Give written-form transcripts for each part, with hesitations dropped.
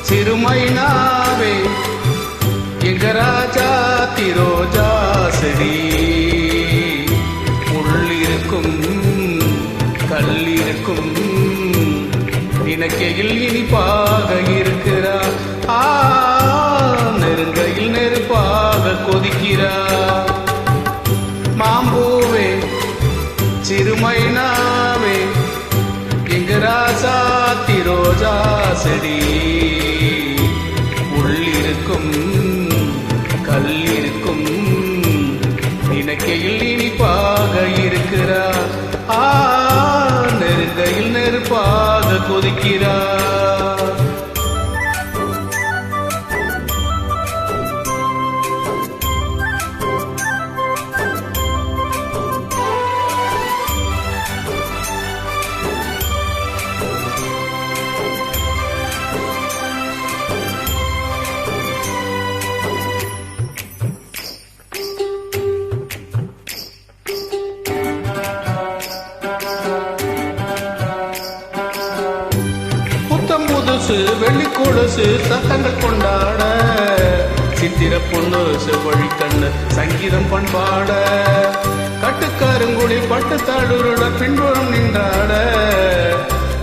சிறுமைனாவே எங்க ராஜா திரோஜா செடி உள்ளிருக்கும் கல்லிருக்கும் நினைக்கையில் இனிப்பாக இருக்கிறார். நெருங்கையில் நெருப்பாக கொதிக்கிறார். மாம்பூவே சிறுமைனாவே எங்க ராஜா திரோஜா செடி உள்ளிருக்கும் கல்லிருக்கும் நினைக்கையில் இனிப்பாக இருக்கிறார். நெருங்கையில் நெருப்பாக கொதிக்கிறார். புதுசு வெள்ளி கொலுசு சத்தங்கள் கொண்டாட சித்திர பொண்ணு செவ்வழி கண்ணு சங்கீதம் பண்பாட கட்டுக்காருங்குழி பட்டு தாடுருட பின்புறம் நின்றாட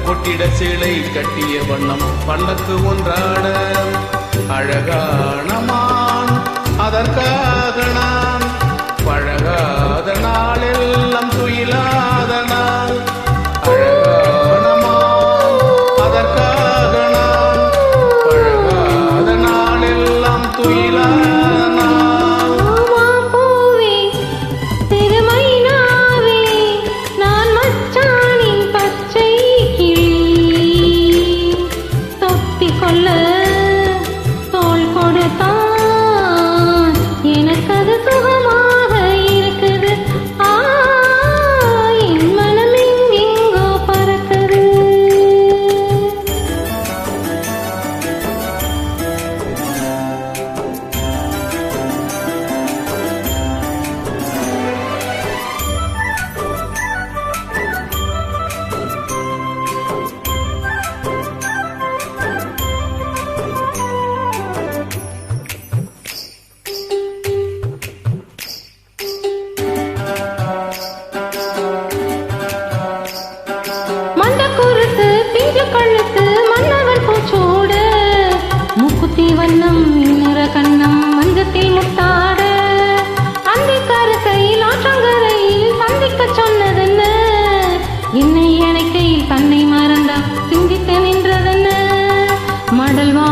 கொட்டிட சேலை கட்டிய வண்ணம் பண்ணக்கு ஒன்றாட அழகானமான் அதற்காக நான் பழகாத நாளெல்லாம் துயிலாத நாள். கழுத்து மன்னவன் பூச்சோட மூக்குத்தி வண்ணம் இன்னுற கண்ணம் மஞ்சத்தில் முத்தாட அந்த கருக்கையில் ஆற்றங்கரையில் சந்திக்க சொன்னதென்ன என்னை அணைக்கையில் தன்னை மறந்தா சிந்தித்து நின்றதென்ன மடல்வா